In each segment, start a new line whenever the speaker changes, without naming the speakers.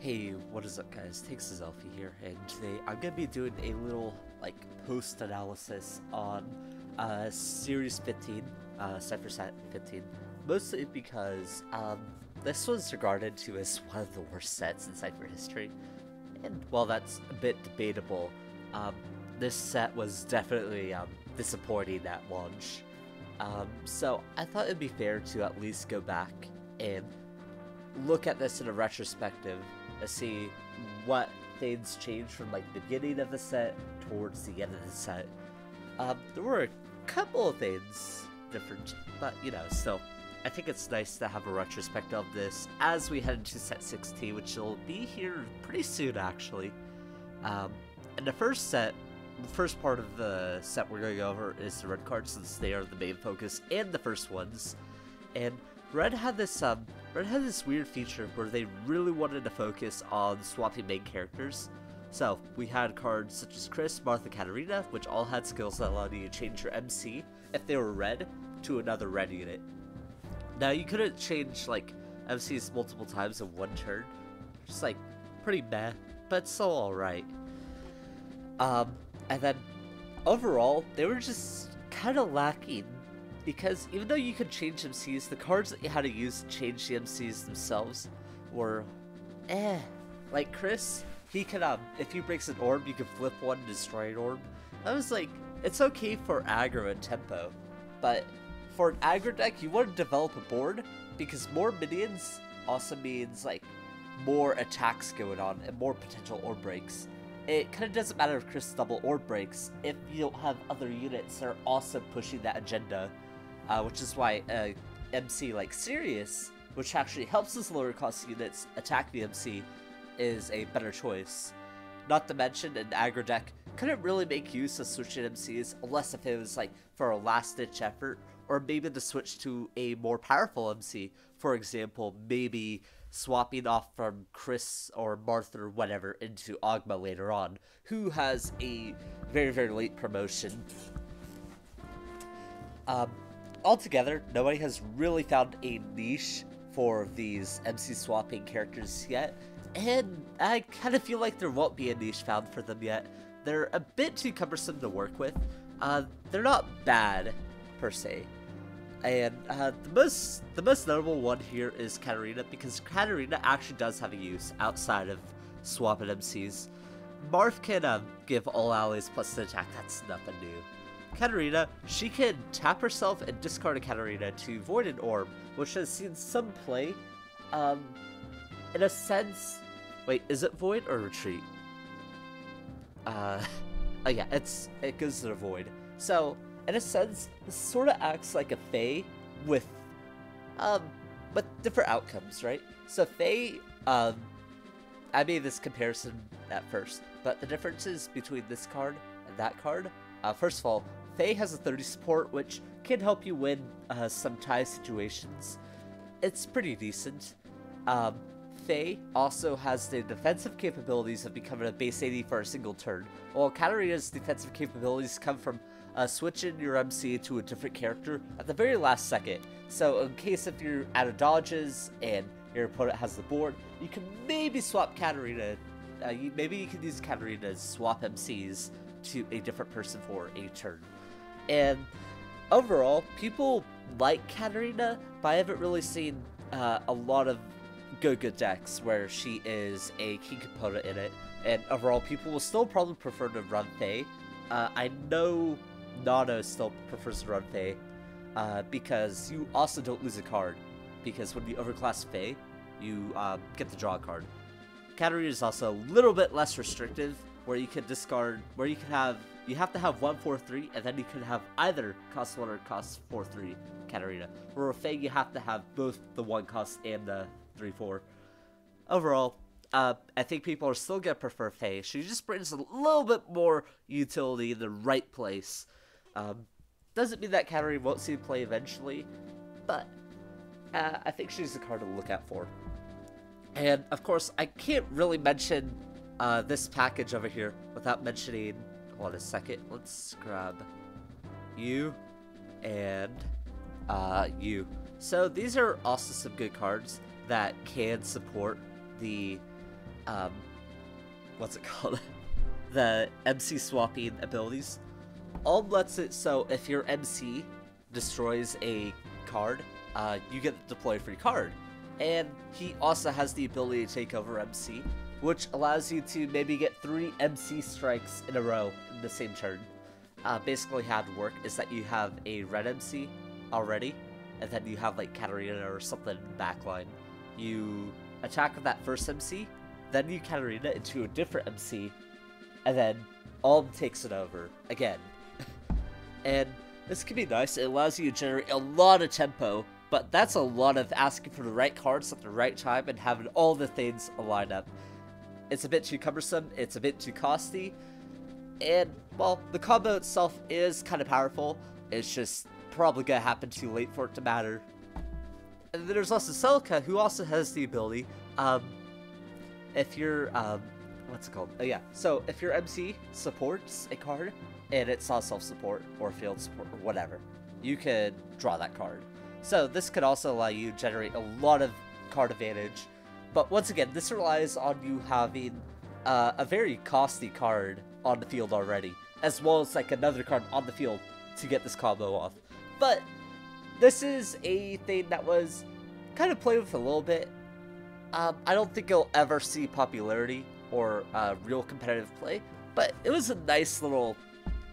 Hey, what is up guys? Takes a selfie here, and today I'm gonna be doing a little post-analysis on Series 15, Cipher Set 15, mostly because this was regarded to as one of the worst sets in Cipher history, and while that's a bit debatable, this set was definitely disappointing at launch. So I thought it'd be fair to at least go back and look at this in a retrospective to see what things changed from the beginning of the set towards the end of the set. There were a couple of things different, but still, I think it's nice to have a retrospective of this as we head into set 16, which will be here pretty soon actually. And the first part of the set we're going to go over is the red cards, since they are the main focus and the first ones. And Red had this weird feature where they really wanted to focus on swapping main characters. So we had cards such as Chris, Martha, Katarina, which all had skills that allowed you to change your MC if they were red to another red unit. Now you couldn't change MCs multiple times in one turn, just pretty meh, but still alright. And then overall they were just kind of lacking, because even though you could change MCs, the cards that you had to use to change the MCs themselves were Like Chris, he could if he breaks an orb, you could flip one and destroy an orb. I was it's okay for aggro and tempo, but for an aggro deck you want to develop a board, because more minions also means more attacks going on and more potential orb breaks. It kind of doesn't matter if Chris double orb breaks if you don't have other units that are also pushing that agenda. Which is why MC like Sirius, which actually helps his lower cost units attack the MC, is a better choice. Not to mention, an aggro deck couldn't really make use of switching MCs unless if it was for a last ditch effort, or maybe to switch to a more powerful MC. For example, maybe swapping off from Chris or Martha or whatever into Ogma later on, who has a very, very late promotion. Altogether, nobody has really found a niche for these MC swapping characters yet, and I kind of feel like there won't be a niche found for them yet. They're a bit too cumbersome to work with. They're not bad, per se. And the most notable one here is Katarina, because Katarina actually does have a use outside of swapping MCs. Marth can give all allies plus an attack, that's nothing new. Katarina, she can tap herself and discard a Katarina to void an orb, which has seen some play. In a sense, wait, is it void or retreat? Oh yeah, it goes to the void. So, in a sense, this sort of acts like a Fae with different outcomes, right? So Fae, I made this comparison at first, but the differences between this card and that card, first of all, Fae has a 30 support, which can help you win some tie situations. It's pretty decent. Fae also has the defensive capabilities of becoming a base 80 for a single turn, while Katarina's defensive capabilities come from switching your MC to a different character at the very last second. So in case if you're out of dodges and your opponent has the board, you can maybe swap Katarina. Maybe you can use Katarina to swap MCs to a different person for a turn. And overall, people like Katarina, but I haven't really seen a lot of good decks where she is a key component in it. And overall, people will still probably prefer to run Fae. I know Nano still prefers to run Fae, because you also don't lose a card, because when you overclass Fae, you get to draw a card. Katarina is also a little bit less restrictive, where you can discard, where you have to have 1/4/3, and then you can have either cost 1 or cost 4/3 Katarina. For a Fae, you have to have both the 1 cost and the 3/4. Overall, I think people are still gonna prefer Fae. She just brings a little bit more utility in the right place. Doesn't mean that Katarina won't see play eventually, but I think she's a card to look out for. And of course, I can't really mention this package over here without mentioning, hold on a second, let's grab you and you. So these are also some good cards that can support the um, what's it called? The MC swapping abilities. Alm lets it so if your MC destroys a card, you get to deploy a free card. And he also has the ability to take over MC, which allows you to maybe get 3 MC strikes in a row in the same turn. Basically how it would work is that you have a red MC already, and then you have like Katarina or something in the backline. You attack with that first MC, then you Katarina into a different MC, and then Alm takes it over again. And this can be nice. It allows you to generate a lot of tempo, but that's a lot of asking for the right cards at the right time and having all the things line up. It's a bit too cumbersome, it's a bit too costly, and, well, the combo itself is kind of powerful. It's just probably gonna happen too late for it to matter. And then there's also Celica, who also has the ability, if you're, what's it called? Oh yeah, so if your MC supports a card, and it's not self-support, or field support, or whatever, you could draw that card. So this could also allow you to generate a lot of card advantage, but once again, this relies on you having a very costly card on the field already, as well as like another card on the field to get this combo off. But this is a thing that was kind of played with a little bit. I don't think it'll ever see popularity or real competitive play, but it was a nice little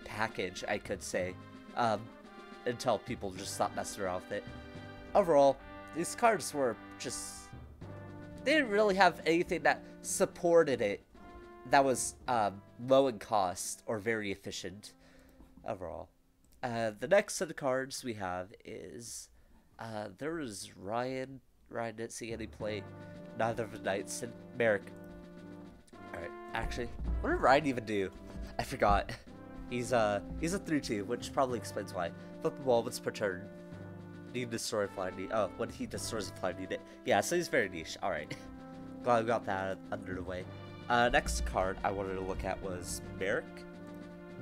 package, I could say, until people just stopped messing around with it. Overall, these cards were just... they didn't really have anything that supported it that was low in cost or very efficient overall. The next set of cards we have is there was Ryan. Ryan didn't see any play. Neither of the Knights and Merrick. Alright, actually, what did Ryan even do? I forgot. He's a 3-2, which probably explains why. Flip the ball once per turn. Need to destroy a flying unit. Oh, when he destroys a flying unit. Yeah, so he's very niche. Alright. Glad we got that under the way. Next card I wanted to look at was Merrick.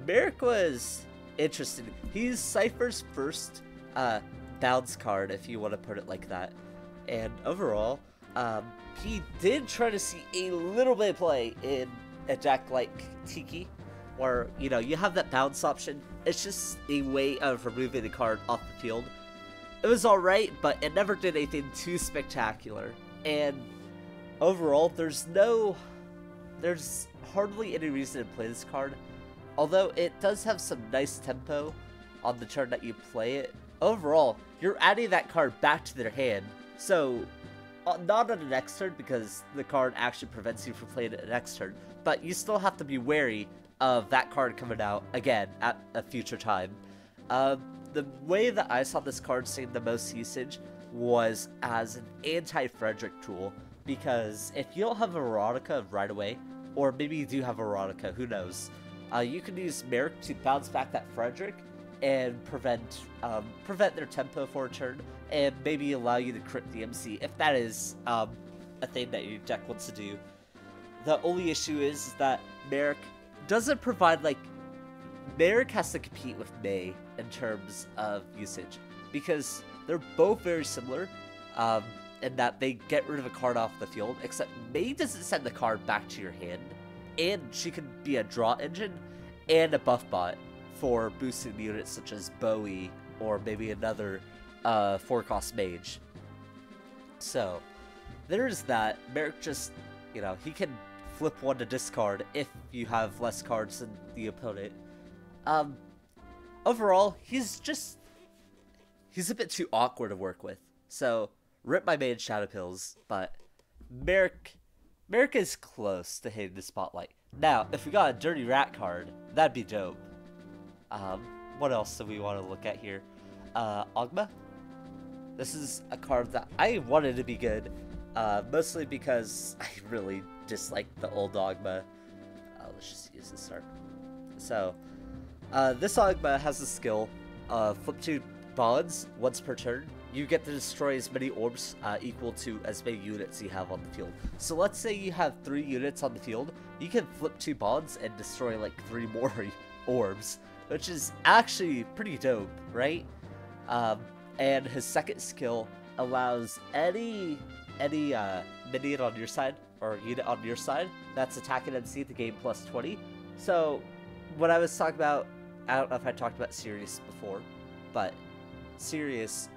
Merrick was interesting. He's Cipher's first bounce card, if you want to put it like that. And overall, he did try to see a little bit of play in a deck like Tiki, where, you know, you have that bounce option. It's just a way of removing the card off the field. It was alright, but it never did anything too spectacular. And overall, there's hardly any reason to play this card. Although it does have some nice tempo on the turn that you play it. Overall, you're adding that card back to their hand. So, not on the next turn, because the card actually prevents you from playing it the next turn. But you still have to be wary of that card coming out again at a future time. The way that I saw this card seeing the most usage was as an anti-Frederick tool, because if you don't have Erotica right away, or maybe you do have Erotica, who knows, you can use Merrick to bounce back that Frederick and prevent their tempo for a turn, and maybe allow you to crit the MC, if that is a thing that your deck wants to do. The only issue is that Merrick doesn't provide, like, Merrick has to compete with May in terms of usage, because they're both very similar, in that they get rid of a card off the field, except May doesn't send the card back to your hand, and she can be a draw engine and a buff bot for boosting units such as Bowie, or maybe another 4-cost mage. So, there's that. Merrick just, you know, he can flip one to discard if you have less cards than the opponent. Overall, he's a bit too awkward to work with. So, rip my main Shadow Pills, but Merrick is close to hitting the spotlight. Now, if we got a Dirty Rat card, that'd be dope. What else do we want to look at here? Ogma? This is a card that I wanted to be good, mostly because I really dislike the old Ogma. Let's just use this start. So, this Ogma has the skill, flip 2 bonds once per turn. You get to destroy as many orbs equal to as many units you have on the field. So let's say you have 3 units on the field, you can flip 2 bonds and destroy like 3 more orbs, which is actually pretty dope, right? And his second skill allows any minion on your side, or unit on your side that's attacking MC to gain plus 20. So when I was talking about, I don't know if I talked about Sirius before, but Sirius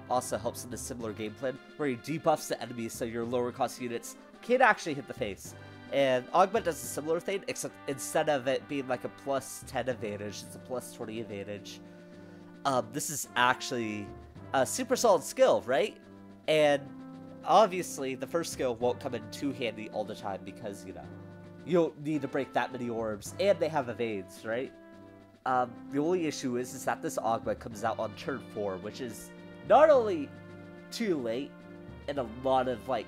also helps in a similar game plan where he debuffs the enemy so your lower cost units can actually hit the face. And Augment does a similar thing, except instead of it being like a plus 10 advantage, it's a plus 20 advantage. This is actually a super solid skill, right? And obviously the first skill won't come in too handy all the time because, you know, you don't need to break that many orbs, and they have evades, right? The only issue is that this Augment comes out on turn 4, which is not only too late in a lot of, like,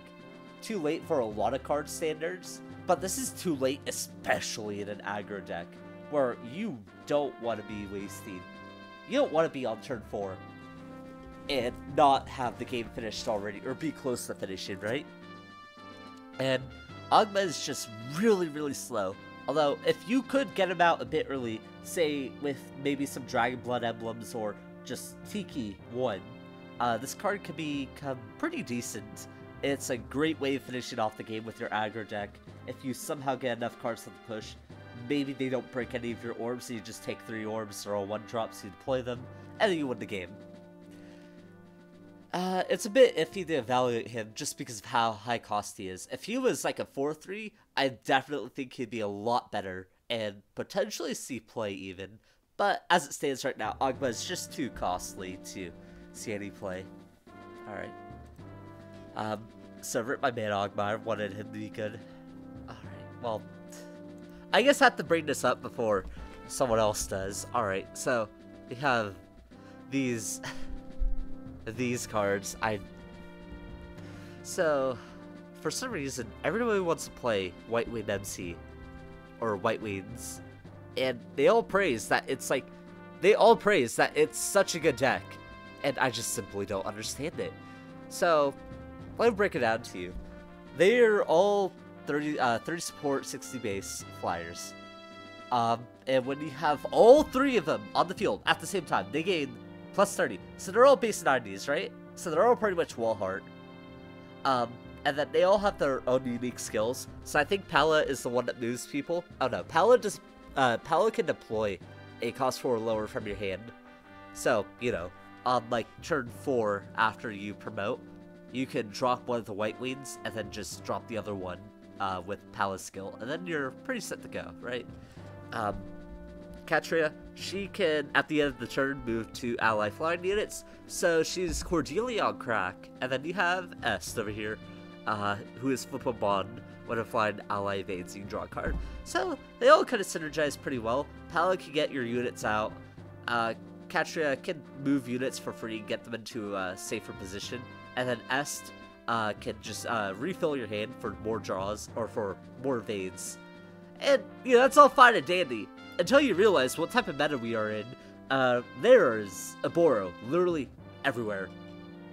too late for a lot of card standards, but this is too late especially in an aggro deck, where you don't want to be wasting. You don't want to be on turn 4 and not have the game finished already, or be close to finishing, right? And Augment is just really, really slow. Although, if you could get him out a bit early, say with maybe some Dragon Blood emblems or just Tiki 1, this card could become pretty decent. It's a great way of finishing off the game with your aggro deck. If you somehow get enough cards to the push, maybe they don't break any of your orbs, so you just take 3 orbs, they're all 1-drops, you deploy them, and then you win the game. It's a bit iffy to evaluate him just because of how high cost he is. If he was like a 4-3, I definitely think he'd be a lot better, and potentially see play even. But as it stands right now, Augment is just too costly to see any play. Alright. So rip my man Augment, I wanted him to be good. Alright, well, I guess I have to bring this up before someone else does. Alright, so we have these cards. So for some reason everybody wants to play White Winged MC or White Wings, and they all praise that it's such a good deck, and I just simply don't understand it. So let me break it down to you. They're all 30 support, 60 base flyers. And when you have all 3 of them on the field at the same time, they gain plus 30. So they're all base 90s, right? So they're all pretty much wall heart. And then they all have their own unique skills. So I think Pala is the one that moves people. Oh no, Pala can deploy a cost 4 or lower from your hand. So, you know, on like turn 4 after you promote, you can drop one of the White Wings and then just drop the other one with Pala's skill, and then you're pretty set to go, right? Katria, she can, at the end of the turn, move to ally flying units, so she's Cordelia on crack. And then you have Est over here, who is Flip a Bond. When a flying ally evades, you can draw a card. So they all kind of synergize pretty well. Pala can get your units out. Katria can move units for free and get them into a safer position. And then Est can just refill your hand for more draws or for more evades. And, you know, that's all fine and dandy, until you realize what type of meta we are in. There is Aboro literally everywhere.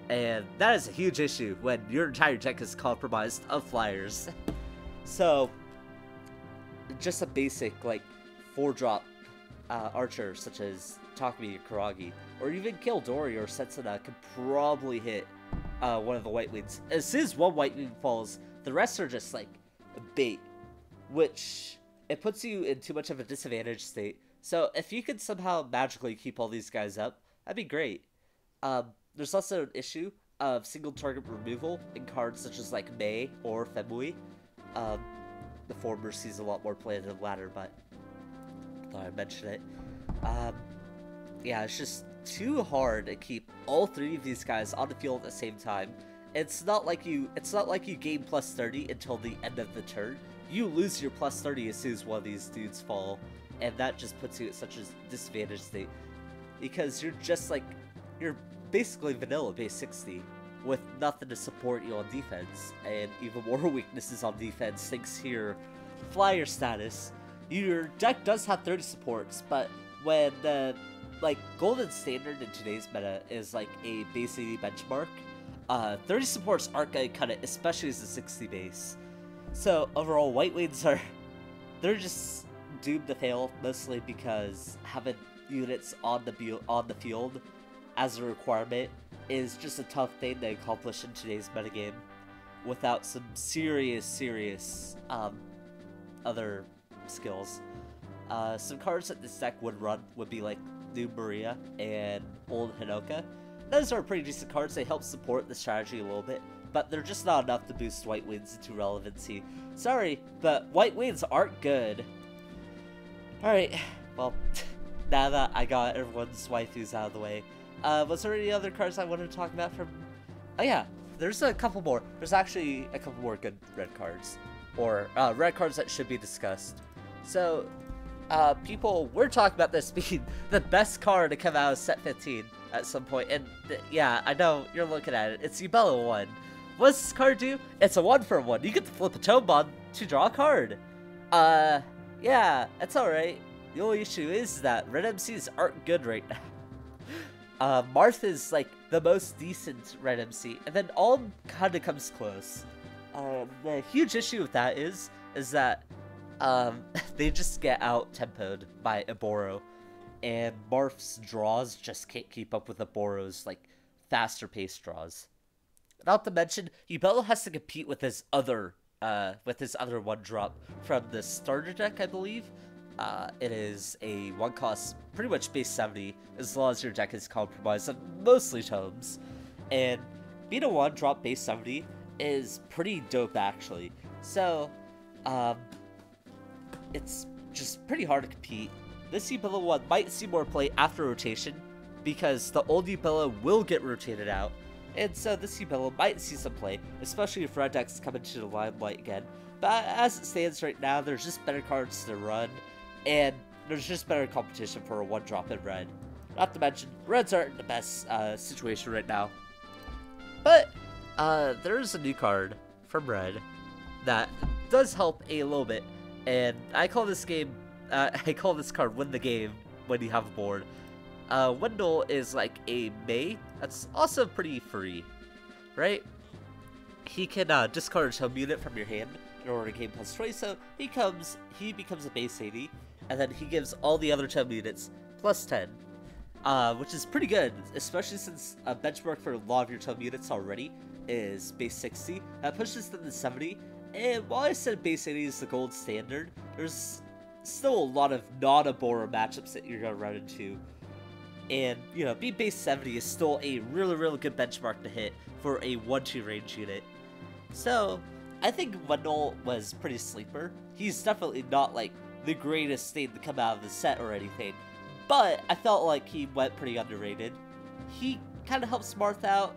And that is a huge issue when your entire deck is compromised of flyers. So, just a basic, like, 4-drop archer such as Takumi or Kuragi, or even Kildori or Setsuna could probably hit one of the White Wings. As soon as one White Wing falls, the rest are just, like, bait, which it puts you in too much of a disadvantaged state. So if you could somehow magically keep all these guys up, that'd be great. There's also an issue of single target removal in cards such as like Mei or Femui. The former sees a lot more play than the latter, but I thought I'd mention it. Yeah, it's just too hard to keep all 3 of these guys on the field at the same time. It's not like you gain plus 30 until the end of the turn. You lose your plus 30 as soon as one of these dudes fall, and that just puts you at such a disadvantaged state, because you're basically vanilla base 60 with nothing to support you on defense, and even more weaknesses on defense thanks to your flyer status. Your deck does have 30 supports, but when the golden standard in today's meta is like a base 80 benchmark, 30 supports aren't gonna cut it, especially as a 60 base. So overall, White Wings they're just doomed to fail, mostly because having units on the field as a requirement is just a tough thing to accomplish in today's metagame. without some serious other skills. Some cards that this deck would run would be like New Maria and Old Hinoka. Those are pretty decent cards. They help support the strategy a little bit, but they're just not enough to boost White Wings into relevancy. Sorry, but White Wings aren't good. Alright, well, now that I got everyone's waifus out of the way, was there any other cards I wanted to talk about from... Oh yeah, there's a couple more. There's actually a couple more good red cards, or red cards that should be discussed. So, people, we're talking about this being the best card to come out of set 15 at some point, and yeah, I know, you're looking at it. It's Yubella 1. What does this card do? It's a 1-for-1. You get to flip a Tome Bond to draw a card. Yeah, that's alright. The only issue is that red MCs aren't good right now. Martha's like the most decent red MC, and then Alm kind of comes close. The huge issue with that is that they just get out-tempoed by Eboro, and Marth's draws just can't keep up with Eboro's like faster-paced draws. Not to mention, Yubella has to compete with his other one-drop from the starter deck, I believe. It is a one-cost, pretty much base 70, as long as your deck is compromised of mostly tomes. And being a one-drop base 70 is pretty dope, actually. So, it's just pretty hard to compete. This Yubella 1 might see more play after rotation, because the old Yubella will get rotated out. And so this Yubella might see some play, especially if red decks come into the limelight again. But as it stands right now, there's just better cards to run, and there's just better competition for a one-drop in red. Not to mention, reds aren't in the best situation right now. But there's a new card from red that does help a little bit, and I call this card Win the Game when you have a board. Wendell is like a May that's also pretty free, right? He can discard a home unit from your hand in order to gain +20, so he becomes a base 80, and then he gives all the other home units +10, which is pretty good, especially since a benchmark for a lot of your home units already is base 60. That pushes them to 70, and while I said base 80 is the gold standard, there's still a lot of non-Eboro matchups that you're going to run into. And, you know, being base 70 is still a really good benchmark to hit for a 1-2 range unit. So, I think Wendell was pretty sleeper. He's definitely not, like, the greatest thing to come out of the set or anything. But I felt like he went pretty underrated. He kind of helps Marth out.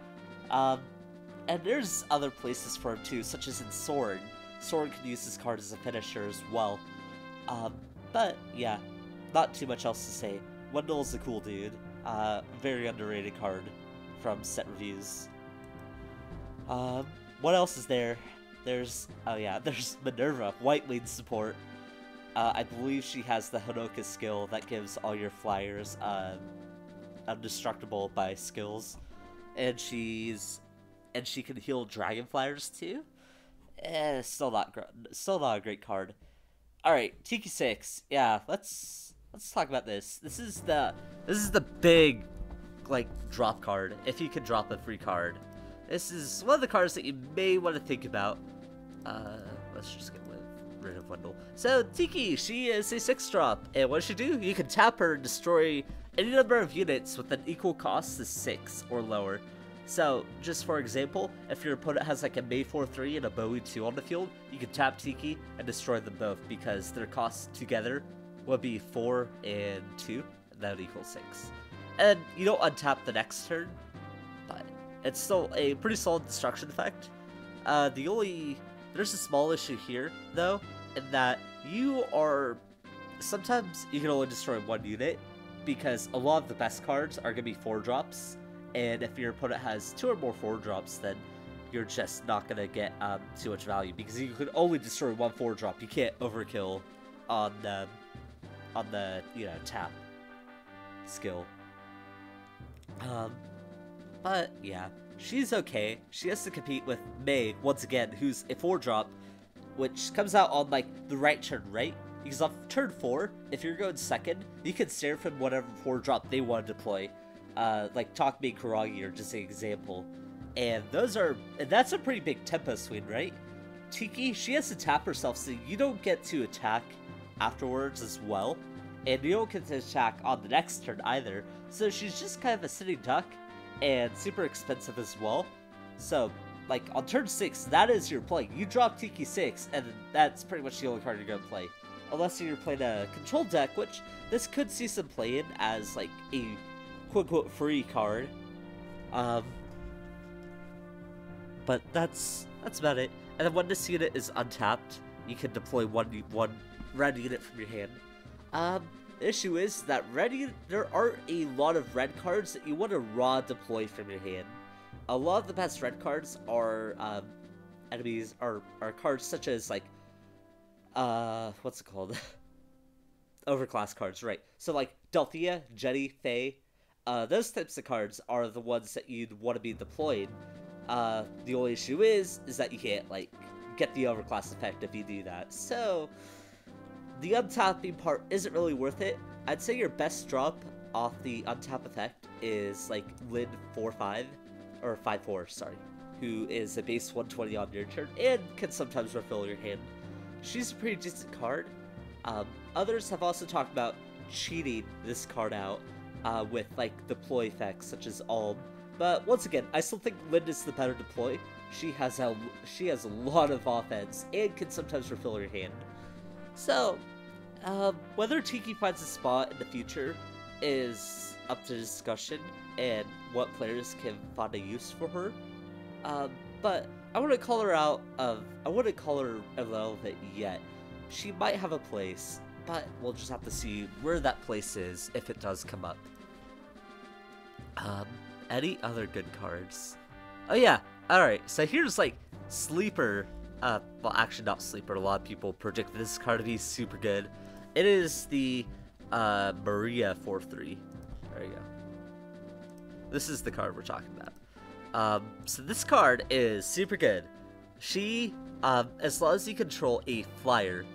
And there's other places for him too, such as in Sword. Sword can use this card as a finisher as well. But, yeah, not too much else to say. Wendell's a cool dude. Very underrated card from set reviews. What else is there? There's Minerva, White Wing support. I believe she has the Hinoka skill that gives all your flyers indestructible by skills, and she can heal dragon flyers too. Still not a great card. All right, Tiki 6. Yeah, let's talk about this. This is the big, like, drop card, if you can drop a free card. This is one of the cards that you may want to think about. Let's just get rid of Wendell. So, Tiki, she is a 6-drop, and what does she do? You can tap her and destroy any number of units with an equal cost to 6 or lower. So, just for example, if your opponent has like a May 4-3 and a Bowie 2 on the field, you can tap Tiki and destroy them both, because their costs together would be 4 and 2, and that would equal 6. And you don't untap the next turn, but it's still a pretty solid destruction effect. There's a small issue here, though, in that sometimes you can only destroy one unit, because a lot of the best cards are going to be 4-drops, and if your opponent has 2 or more 4-drops, then you're just not going to get too much value, because you could only destroy one 4-drop. You can't overkill on the tap skill. But yeah, she's okay. She has to compete with May once again, who's a 4-drop, which comes out on like the right turn, right? Because on turn 4, if you're going second, you can stare from whatever 4-drop they want to deploy. Like Takumi Kuragi, or just an example. And that's a pretty big tempo swing, right? Tiki, she has to tap herself, so you don't get to attack afterwards as well. And you don't get to attack on the next turn either. So she's just kind of a sitting duck, and super expensive as well. So, like, on turn 6, that is your play. You drop Tiki 6, and that's pretty much the only card you're going to play. Unless you're playing a control deck, which this could see some play in as, like, a quote-unquote free card. But that's about it. And then when this unit is untapped, you can deploy one red unit from your hand. The issue is that there aren't a lot of red cards that you want to raw deploy from your hand. A lot of the best red cards are enemies are cards such as like what's it called? Overclass cards, right? So like Delphia, Jenny, Faye, those types of cards are the ones that you'd want to be deployed. The only issue is that you can't like get the overclass effect if you do that. So the untapping part isn't really worth it. I'd say your best drop off the untap effect is like Lin 4/5 or 5/4, sorry, who is a base 120 on your turn and can sometimes refill your hand. She's a pretty decent card. Others have also talked about cheating this card out with like deploy effects such as Alm. But once again, I still think Lin is the better deploy. She has a lot of offense and can sometimes refill your hand. So, whether Tiki finds a spot in the future is up to discussion and what players can find a use for her. But I wouldn't call her irrelevant yet. She might have a place, but we'll just have to see where that place is if it does come up. Any other good cards? Oh yeah, alright, so here's like Sleeper, well actually not Sleeper, a lot of people predict this card to be super good. It is the Maria 4/3. There you go. This is the card we're talking about. So this card is super good. She, as long as you control a flyer,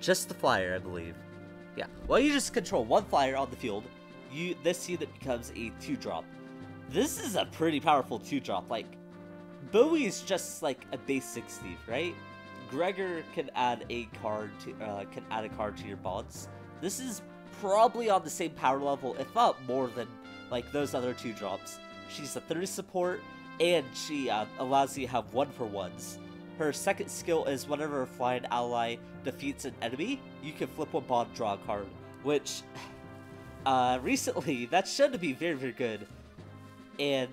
just the flyer I believe. Yeah, well you just control one flyer on the field, this unit becomes a 2-drop. This is a pretty powerful 2-drop. Like, Bowie is just like a base 60, right? Gregor can add a card to your bonds. This is probably on the same power level, if not more than like those other 2-drops. She's a 30 support, and she allows you to have 1-for-1s. Her second skill is whenever a flying ally defeats an enemy, you can flip one bond, draw a card. Which, recently, that's shown to be very, very good. And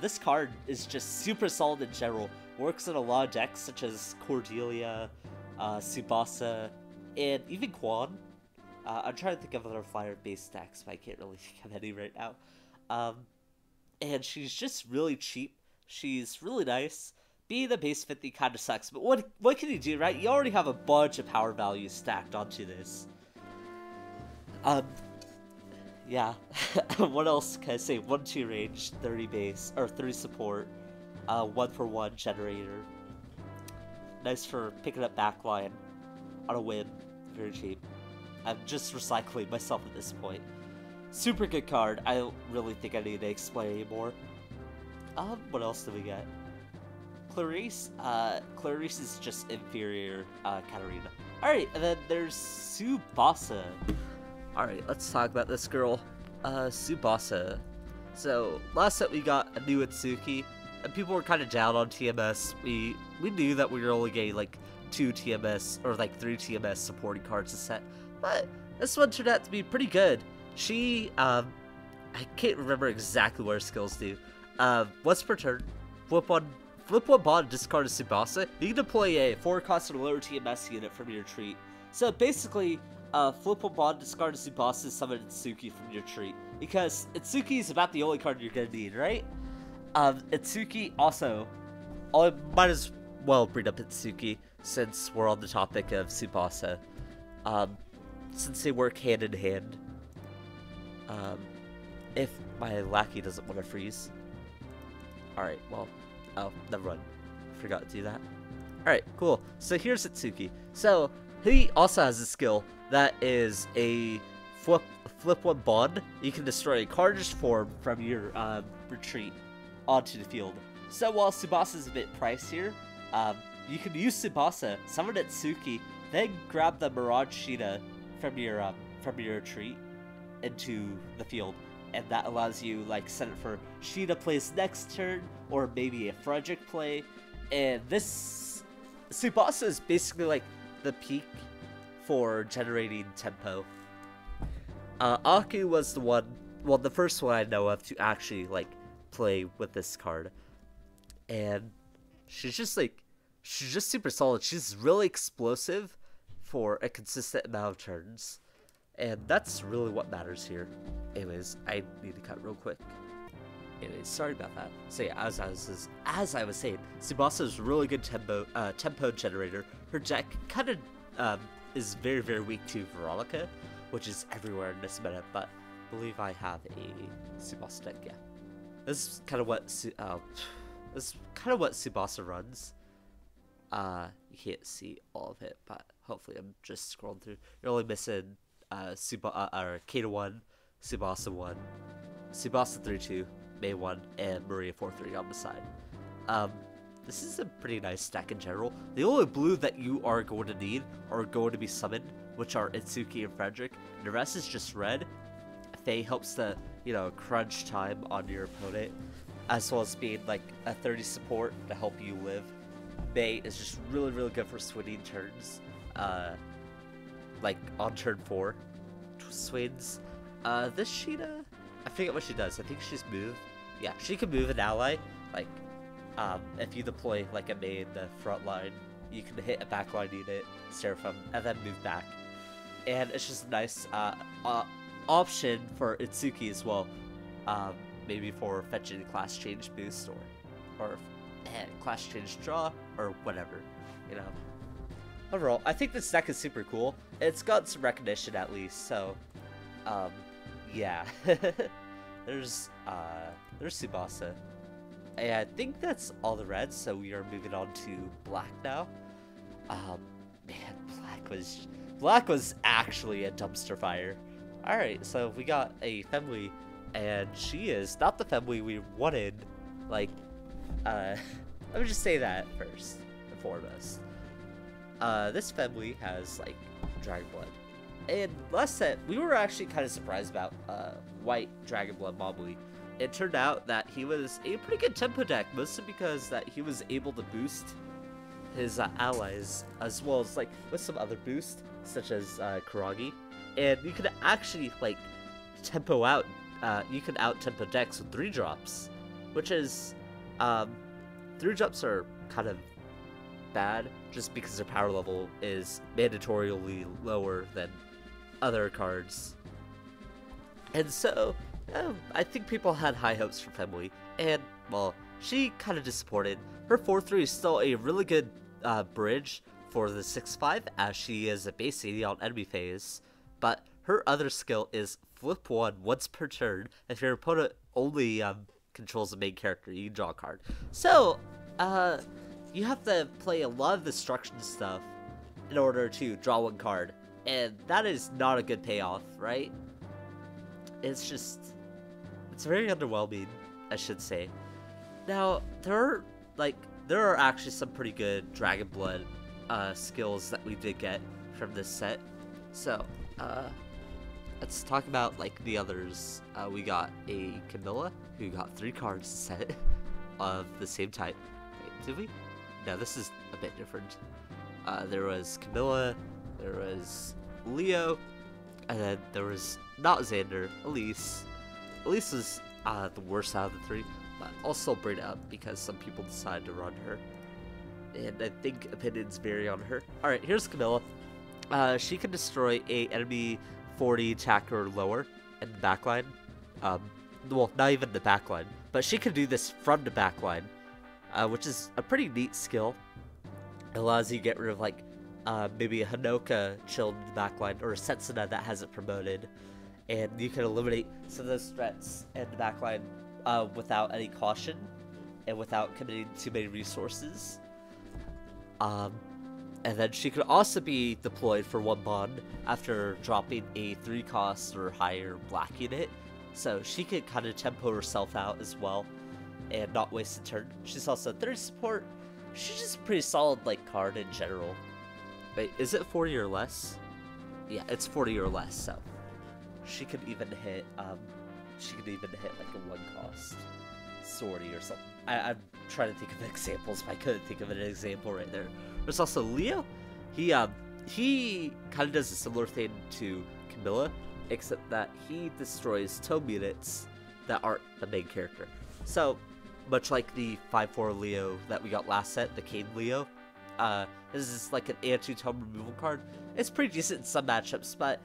this card is just super solid in general. Works in a lot of decks such as Cordelia, Tsubasa, and even Quan. I'm trying to think of other flyer-based decks, but I can't really think of any right now. And she's just really cheap. She's really nice. Being a base 50 kind of sucks, but what can you do, right? You already have a bunch of power values stacked onto this. Yeah. What else can I say? 1/2 range, 30 base, or 30 support, 1-for-1 generator. Nice for picking up backline on a whim. Very cheap. I'm just recycling myself at this point. Super good card. I don't really think I need to explain anymore. What else do we get? Clarice. Clarice is just inferior Katarina. Alright, and then there's Tsubasa. Alright, let's talk about this girl. Tsubasa. So, last set we got a new Itsuki, and people were kind of down on TMS. We knew that we were only getting like 2 TMS, or like 3 TMS supporting cards a set, but this one turned out to be pretty good. She, I can't remember exactly what her skills do. Once per turn, flip one bond, discard a Tsubasa. You can deploy a 4-cost or lower TMS unit from your retreat. So basically, flip one bond, discard a Tsubasa, summon Itsuki from your retreat. Because Itsuki is about the only card you're gonna need, right? Itsuki also, I might as well bring up Itsuki since we're on the topic of Tsubasa. Since they work hand in hand. If my lackey doesn't want to freeze. Alright, well, oh, never mind. Forgot to do that. Alright, cool. So here's Itsuki. So, he also has a skill that is a flip one bond. You can destroy a card form from your retreat onto the field. So while Tsubasa's a bit pricier, you can use Tsubasa, summon Itsuki, then grab the Mirage Sheeta from your retreat into the field, and that allows you like set it for Sheeta plays next turn, or maybe a Frederick play, and this Tsubasa is basically like the peak for generating tempo. Aku was the one, well, the first one I know of to actually like play with this card, and she's just super solid. She's really explosive for a consistent amount of turns, and that's really what matters here. Anyways, I need to cut real quick. Anyways, sorry about that. So yeah, as I was saying, Tsubasa is a really good tempo generator. Her deck kind of is very, very weak to Veronica, which is everywhere in this meta, but I believe I have a Tsubasa deck. Yeah, this is kind of what Tsubasa runs. You can't see all of it, but hopefully I'm just scrolling through. You're only missing Kata 1, Tsubasa 1, Tsubasa 3-2, May 1, and Maria 4-3 on the side. This is a pretty nice deck in general. The only blue that you are going to need are going to be summoned, which are Itsuki and Frederick. The rest is just red. Faye helps to, you know, crunch time on your opponent, as well as being like a 30 support to help you live. May is just really, really good for swinging turns. Like on turn 4, swings. This Sheeta, I forget what she does. I think she's move. Yeah, she can move an ally. Like, if you deploy like a May in the front line, you can hit a backline unit, Seraphim, and then move back. And it's just a nice option for Itsuki as well. Maybe for fetching a class change boost or class change draw or whatever, you know. Overall, I think this deck is super cool. It's got some recognition at least, so yeah. There's Tsubasa. And I think that's all the reds, so we are moving on to black now. Man, black was actually a dumpster fire. Alright, so we got a Femly, and she is not the Femly we wanted. Like, let me just say that first and foremost. This Femly has, like, Dragon Blood. And last set, we were actually kind of surprised about white Dragon Blood Mobley. It turned out that he was a pretty good tempo deck, mostly because that he was able to boost his allies, as well as, like, with some other boosts, such as Kuragi. And you could actually, like, tempo out, you could out-tempo decks with 3-drops, which is, 3-drops are kind of bad, just because their power level is mandatorily lower than other cards. And so, I think people had high hopes for Femly, and, well, she kind of disappointed. Her 4-3 is still a really good bridge for the 6-5, as she is a base 80 on enemy phase, but her other skill is flip 1 once per turn. If your opponent only controls the main character, you can draw a card. So, you have to play a lot of destruction stuff in order to draw 1 card, and that is not a good payoff, right? It's just, it's very underwhelming, I should say. Now, there are actually some pretty good Dragon Blood skills that we did get from this set. So, let's talk about, like, the others. We got a Camilla, who got 3 cards set of the same type. Wait, did we? No, this is a bit different. There was Camilla, there was Leo, and then there was not Xander, Elise. Elise is the worst out of the 3, but I'll still bring it up because some people decide to run her. And I think opinions vary on her. Alright, here's Camilla. She can destroy a enemy 40 attack or lower in the backline. Well, not even the backline, but she can do this from the backline, which is a pretty neat skill. It allows you to get rid of, like, maybe a Hanoka chilled in the backline, or a Setsuna that hasn't promoted, and you can eliminate some of those threats in the backline without any caution, and without committing too many resources. And then she could also be deployed for 1 bond after dropping a 3-cost or higher black unit, so she could kind of tempo herself out as well. and not waste a turn. She's also 30 support. She's just a pretty solid like card in general. Wait, is it 40 or less? Yeah, it's 40 or less, so she could even hit like a 1-cost sortie or something. I'm trying to think of examples, but I couldn't think of an example right there. There's also Leo. He kind of does a similar thing to Camilla, except that he destroys tome units that aren't the main character. So, much like the 5/4 Leo that we got last set, the Kane Leo, this is like an anti-tome removal card. It's pretty decent in some matchups, but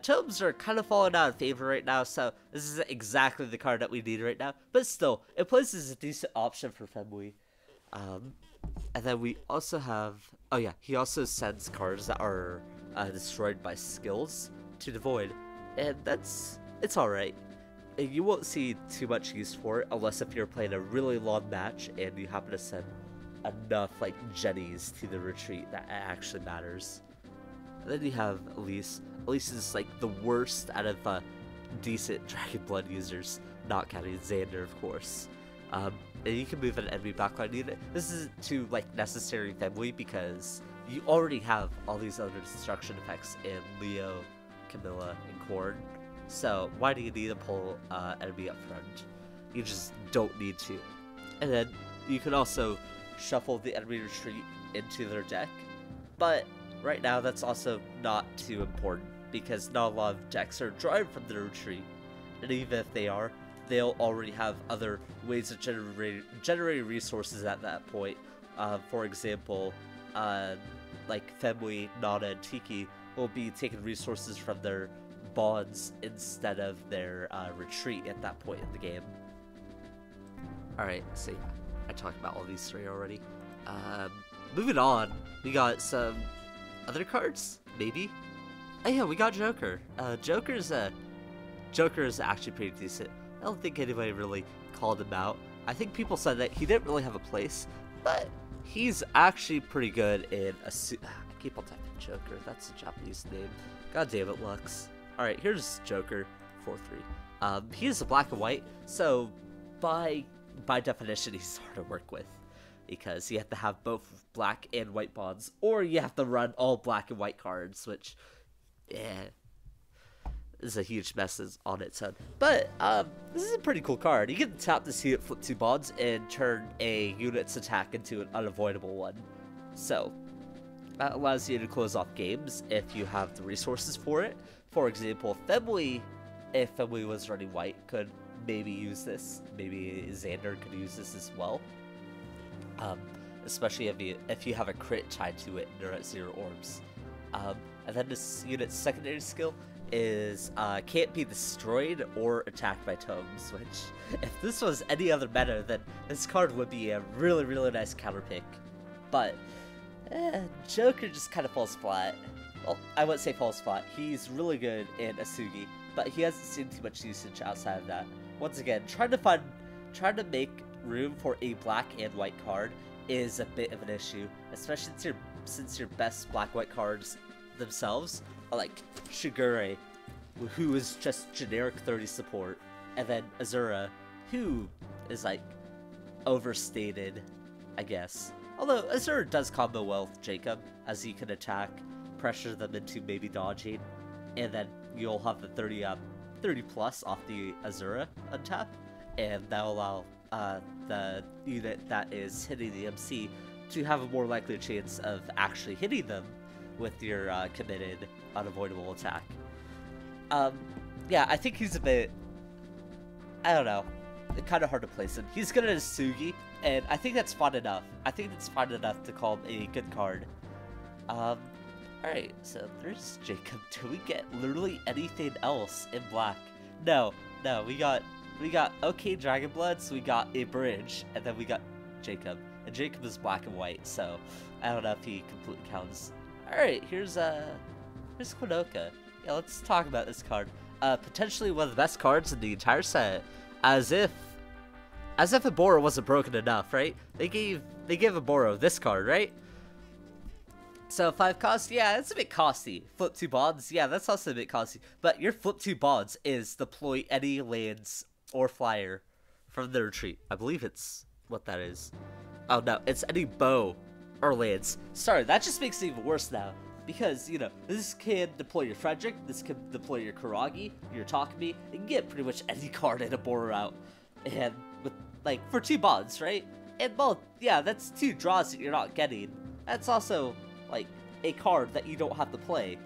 tomes are kind of falling out of favor right now, so this isn't exactly the card that we need right now. But still, it plays as a decent option for Femui. And then we also have, oh yeah, he also sends cards that are destroyed by skills to the void, and it's alright. You won't see too much use for it unless if you're playing a really long match and you happen to send enough like jennies to the retreat that actually matters. And then you have Elise. Elise is like the worst out of decent Dragon Blood users, not counting Xander, of course. And you can move an enemy backline unit. This isn't too like necessary Femui because you already have all these other destruction effects in Leo, Camilla, and Korn. So why do you need to pull enemy up front? You just don't need to. And then you can also shuffle the enemy retreat into their deck, but right now that's also not too important because not a lot of decks are drawing from the retreat, and even if they are, they'll already have other ways of generating resources at that point. For example, like Femui, Nana, and Tiki will be taking resources from their bonds instead of their retreat at that point in the game. Alright, so yeah, I talked about all these three already. Moving on, we got some other cards, maybe? Oh yeah, we got Joker. Joker is actually pretty decent. I don't think anybody really called him out. I think people said that he didn't really have a place, but he's actually pretty good in a suit. I keep on typing Joker, that's a Japanese name. God damn it, Lux. Alright, here's Joker, 4/3. He is a black and white, so by definition he's hard to work with, because you have to have both black and white bonds, or you have to run all black and white cards, which, yeah, is a huge mess on its own. But, this is a pretty cool card. You can tap this unit, flip 2 bonds, and turn a unit's attack into an unavoidable one. So, that allows you to close off games if you have the resources for it. For example, Femui, if Femui was running white, could maybe use this. Maybe Xander could use this as well. Especially if you have a crit tied to it and they're at 0 orbs. And then this unit's secondary skill is can't be destroyed or attacked by tomes, which, if this was any other meta, then this card would be a really, really nice counter pick. But Joker just kind of falls flat. Well, I wouldn't say falls flat. He's really good in Asugi, but he hasn't seen too much usage outside of that. Once again, trying to make room for a black and white card is a bit of an issue, especially since your best black-white cards themselves are like Shigure, who is just generic 30 support, and then Azura, who is like overstated, I guess. Although Azura does combo well with Jacob, as he can attack, pressure them into maybe dodging, and then you'll have the 30 plus off the Azura untap, and that'll allow the unit that is hitting the MC to have a more likely chance of actually hitting them with your committed unavoidable attack. Yeah, I think he's a bit, I don't know, kind of hard to place him. He's good at Asugi, and I think that's fun enough. I think it's fun enough to call him a good card. Alright, so there's Jacob. Do we get literally anything else in black? No, we got okay Dragon Blood, so we got a bridge, and then we got Jacob. And Jacob is black and white, so I don't know if he completely counts. Alright, here's Konoka. Yeah, let's talk about this card. Potentially one of the best cards in the entire set. As if Abora wasn't broken enough, right? They gave Abora this card, right? So 5 cost, yeah, that's a bit costly. Flip 2 bonds, yeah, that's also a bit costly. But your flip 2 bonds is deploy any lands or flyer from the retreat. I believe it's what that is. Oh no, it's any bow or lance. Sorry, that just makes it even worse now. Because, you know, this can deploy your Frederick, this can deploy your Kuragi, your Takumi, and you can get pretty much any card in a border route. And with, like, for 2 bonds, right? And well, yeah, that's 2 draws that you're not getting. That's also, like, a card that you don't have to play.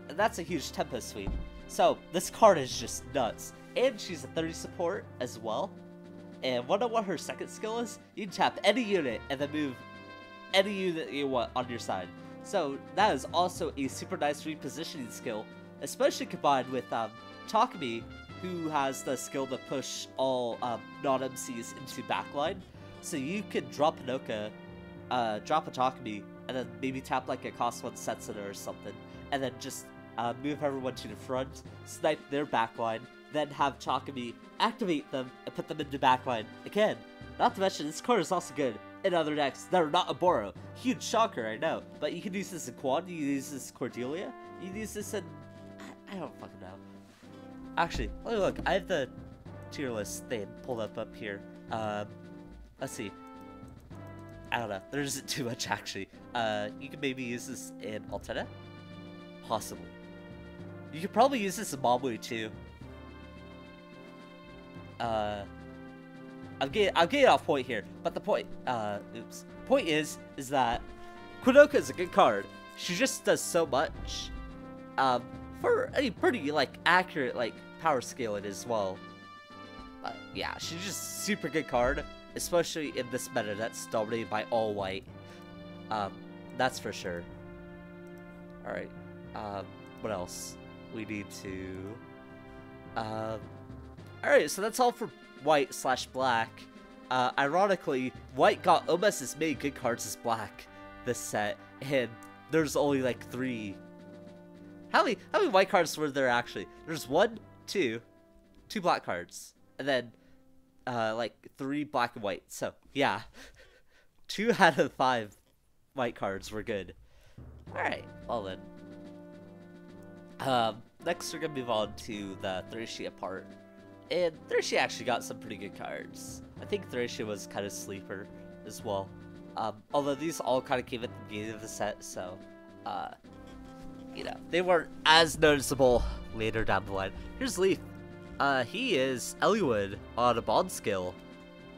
And that's a huge tempo sweep. So, this card is just nuts. And she's a 30 support as well. And wanna know what her second skill is? You can tap any unit and then move any unit you want on your side. So that is also a super nice repositioning skill, especially combined with Takumi, who has the skill to push all non-MCs into backline. So you could drop Hinoka, drop a Takumi, and then maybe tap like a cost 1 Setsuna or something, and then just move everyone to the front, snipe their backline, then have Takumi activate them and put them into backline again. Not to mention, this card is also good in other decks that are not a Boro. Huge shocker, I know. But you can use this in Quan, you can use this in Cordelia, you can use this in... I don't fucking know. Actually, let me look. I have the tier list thing pulled up here. Let's see. I don't know. There isn't too much, actually. You can maybe use this in Altena? Possibly. You could probably use this in Mamui, too. I'm getting off point here, but the point, point is that Kunoka is a good card. She just does so much, for a pretty, like, accurate, like, power scaling as well. Yeah, she's just super good card, especially in this meta that's dominated by all white. That's for sure. Alright, what else? We need to, alright, so that's all for white / black. Ironically, white got almost as many good cards as black this set, and there's only like 3. How many white cards were there actually? There's 1, 2 black cards, and then like 3 black and white. So yeah, 2 out of 5 white cards were good. All right, well then. Next we're gonna move on to the Thracia part. And Thracia actually got some pretty good cards. I think Thracia was kind of sleeper as well. Although these all kind of came at the beginning of the set, so, you know, they weren't as noticeable later down the line. Here's Leaf. He is Eliwood on a bond skill,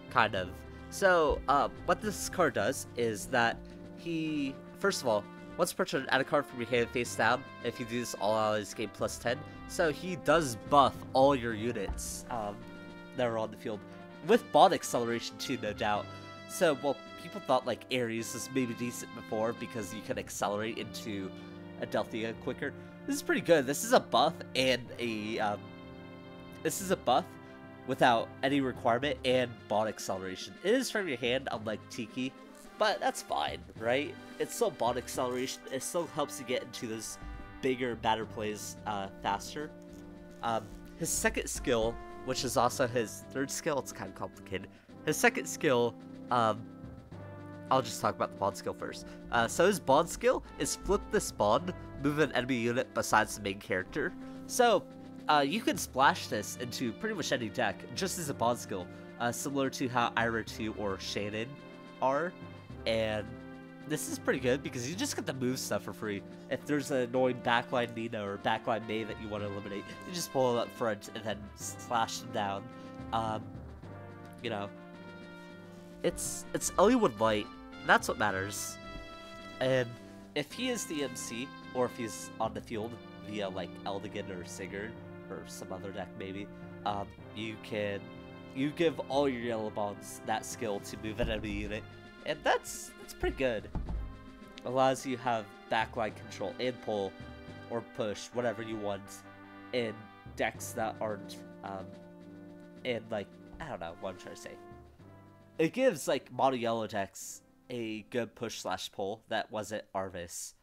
kind of. So, what this card does is that he, first of all, once per turn, add a card from your hand face down. If you do this, all allies gain +10. So he does buff all your units that are on the field, with bond acceleration too, no doubt. So, well, people thought like Ares was maybe decent before because you can accelerate into Adelphia quicker. This is pretty good. This is a buff and a this is a buff without any requirement and bond acceleration. It is from your hand, unlike Tiki. But that's fine, right? It's still bond acceleration. It still helps you get into those bigger, badder plays faster. His second skill, which is also his third skill, it's kind of complicated. His second skill, I'll just talk about the bond skill first. So his bond skill is flip this bond, move an enemy unit besides the main character. So you can splash this into pretty much any deck, just as a bond skill, similar to how Ira 2 or Shannon are. And this is pretty good because you just get to move stuff for free. If there's an annoying backline Nina or backline May that you want to eliminate, you just pull them up front and then slash them down. You know, it's Eliwood Light. That's what matters. And if he is the MC, or if he's on the field via like Eldigan or Sigurd or some other deck maybe, you give all your yellow bonds that skill to move an enemy unit. And that's pretty good. Allows you to have backline control and pull or push, whatever you want, in decks that aren't, in like, I don't know what I'm trying to say. It gives like mono yellow decks a good push / pull that wasn't Arvis.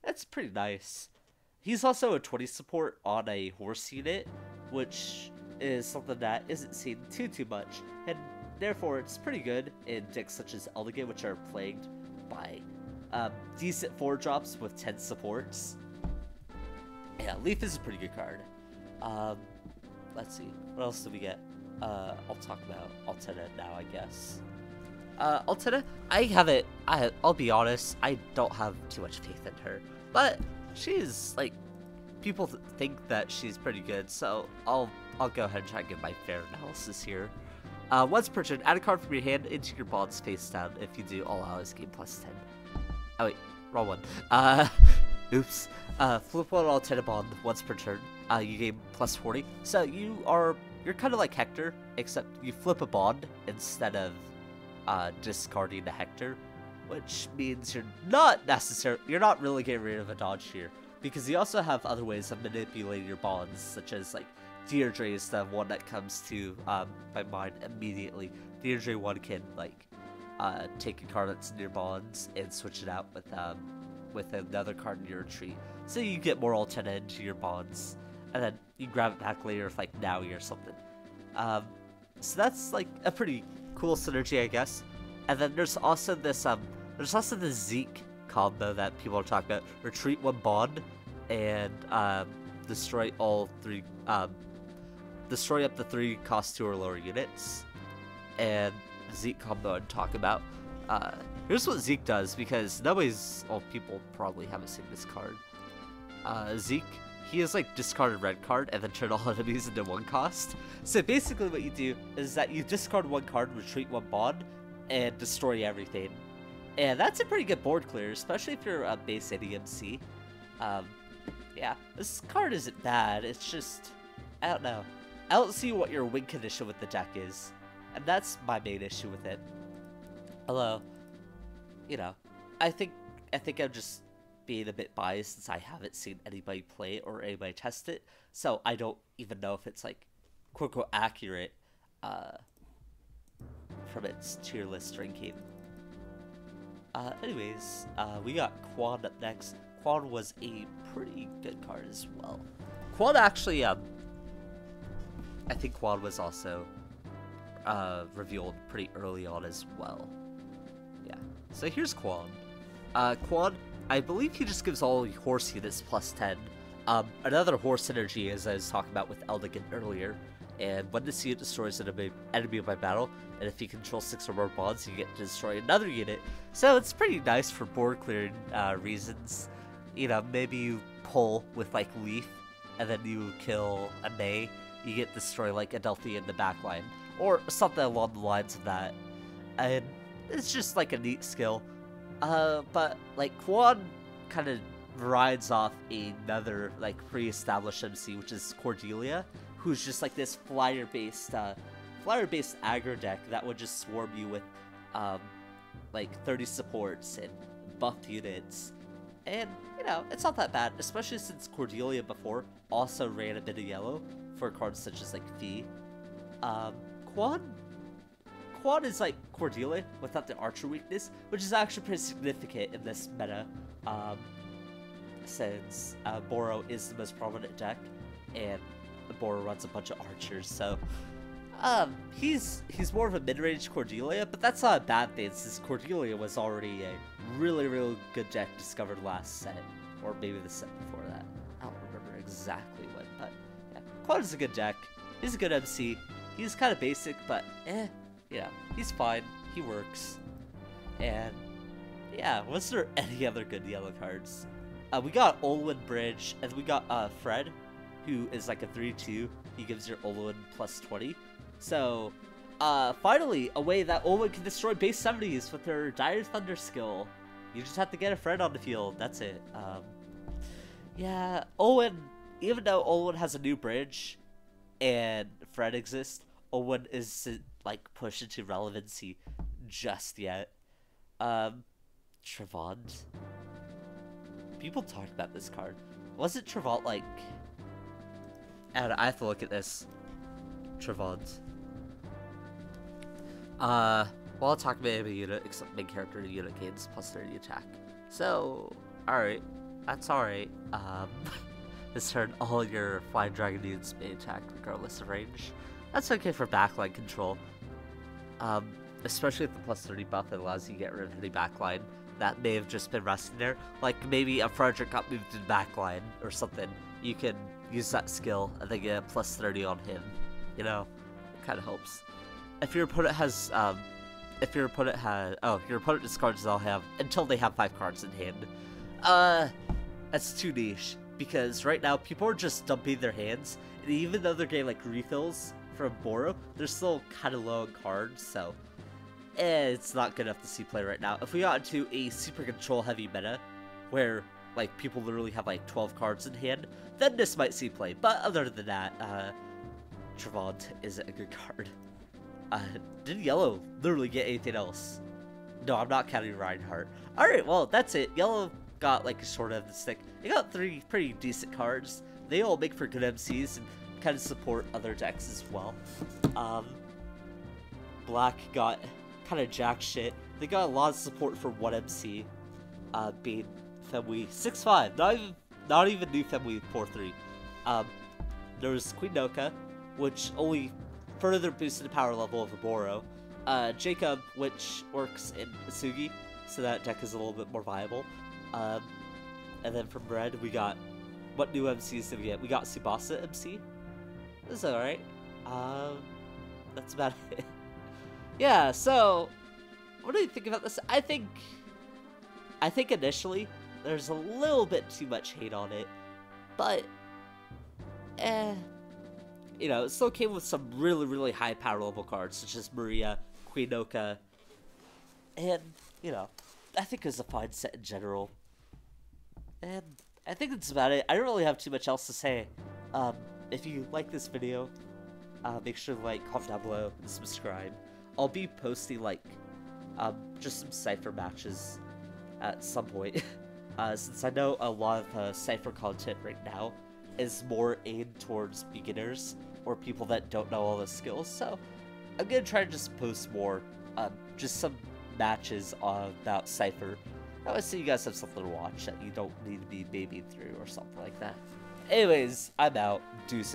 That's pretty nice. He's also a 20 support on a horse unit, which is something that isn't seen too much, and therefore it's pretty good in decks such as Eldigan, which are plagued by decent 4-drops with 10 supports. Yeah, Leaf is a pretty good card. Let's see, what else do we get? I'll talk about Altena now, I guess. Altena, I'll be honest, I don't have too much faith in her. But she's, like, people think that she's pretty good, so I'll go ahead and try and give my fair analysis here. Once per turn, add a card from your hand into your bond's face down. If you do, all allies gain +10. Oh wait, wrong one. Oops. Flip one Altena bond once per turn. You gain +40. So you're kind of like Hector, except you flip a bond instead of discarding a Hector, which means you're not really getting rid of a dodge here, because you also have other ways of manipulating your bonds, such as like Deirdre is the one that comes to my mind immediately. Deirdre 1 can like take a card that's in your bonds and switch it out with another card in your tree, so you get more Altena into your bonds, and then you grab it back later with like Naui or something. So that's like a pretty cool synergy, I guess. And then there's also this the Zeke combo that people are talking about. Retreat 1 bond and destroy all 3 destroy up to 3 cost 2 or lower units. And Zeke combo I'm talking about. Here's what Zeke does, because people probably haven't seen this card. Zeke, he has like discarded red card and then turn all enemies into 1 cost. So basically what you do is that you discard 1 card, retreat 1 bond, and destroy everything. And that's a pretty good board clear, especially if you're a base ADMC. Yeah, this card isn't bad, it's just, I don't know. I don't see what your win condition with the deck is, and that's my main issue with it. Although, you know, I think I'm just being a bit biased since I haven't seen anybody play it or anybody test it, so I don't even know if it's like quote-unquote accurate from its tier list ranking. Anyways, we got Quan up next. Quan was a pretty good card as well. Quan actually, I think Quan was also revealed pretty early on as well. Yeah, so here's Quan. Quan, I believe he just gives all horse units +10. Another horse synergy, as I was talking about with Eldigan earlier, and when this unit destroys an enemy by battle, and if you control 6 or more bonds, you get to destroy another unit. So it's pretty nice for board clearing reasons. You know, maybe you pull with like Leaf, and then you kill a May, you get to destroy like Adelphi in the backline, or something along the lines of that. And it's just like a neat skill. But like Quan kind of rides off another like pre-established MC, which is Cordelia, who's just like this flyer-based aggro deck that would just swarm you with like 30 supports and buffed units. And you know, it's not that bad, especially since Cordelia before also ran a bit of yellow for cards such as like Fee. Quan is like Cordelia without the archer weakness, which is actually pretty significant in this meta, since Boro is the most prominent deck, and Boro runs a bunch of archers, so he's more of a mid-range Cordelia, but that's not a bad thing, since Cordelia was already a really good deck discovered last set, or maybe the set before that. I don't remember exactly when, but yeah, Quan is a good deck. He's a good MC. He's kind of basic, but you know, he's fine. He works. And yeah, was there any other good yellow cards? We got Olwen Bridge, and we got Fred, who is like a 3-2. He gives your Olwen +20. So, finally, a way that Olwen can destroy base 70s with her Dire Thunder skill. You just have to get a Fred on the field. That's it. Yeah, Olwen, even though Olwen has a new bridge and Fred exists, Olwen isn't like pushed into relevancy just yet. Trevant. People talked about this card. Wasn't Trevant like... I have to look at this. Trevant. Well, I'll talk about every unit except main character unit gains +30 attack. So, alright. That's alright. This turn, all your Flying Dragon units may attack regardless of range. That's okay for backline control. Especially with the +30 buff that allows you to get rid of any backline that may have just been resting there. Like maybe a Frederick got moved to backline or something. You can use that skill and then get a +30 on him. You know, kind of helps. If your opponent has, oh, your opponent discards all have, until they have 5 cards in hand. That's too niche, because right now people are just dumping their hands, and even though they're getting like refills from Boro, they're still kind of low on cards, so it's not good enough to see play right now. If we got into a super control heavy meta, where like people literally have like 12 cards in hand, then this might see play. But other than that, Trevant isn't a good card. Did yellow literally get anything else? No, I'm not counting Reinhardt. Alright, well, that's it. Yellow got like a short end of the stick. They got 3 pretty decent cards. They all make for good MCs and kind of support other decks as well. Black got kind of jack shit. They got a lot of support for one MC, being Femwe 6-5. Not even new Femwe 4-3. There was Queen Noka, which only further boosted the power level of Boro. Jacob, which works in Isugi, so that deck is a little bit more viable. And then from red, we got, what new MCs did we get? We got Tsubasa MC. This is alright. That's about it. Yeah, so, what do you think about this? I think initially, there's a little bit too much hate on it, but, you know, it still came with some really, really high power level cards, such as Maria, Queen Noka, and, you know, I think it was a fine set in general. And I think that's about it. I don't really have too much else to say. If you like this video, make sure to like, comment down below, and subscribe. I'll be posting, like, just some Cipher matches at some point. Since I know a lot of Cipher content right now is more aimed towards beginners or people that don't know all the skills, so I'm gonna try to just post more, just some matches about Cipher. I want to see you guys have something to watch that you don't need to be babied through or something like that. Anyways, I'm out. Deuces.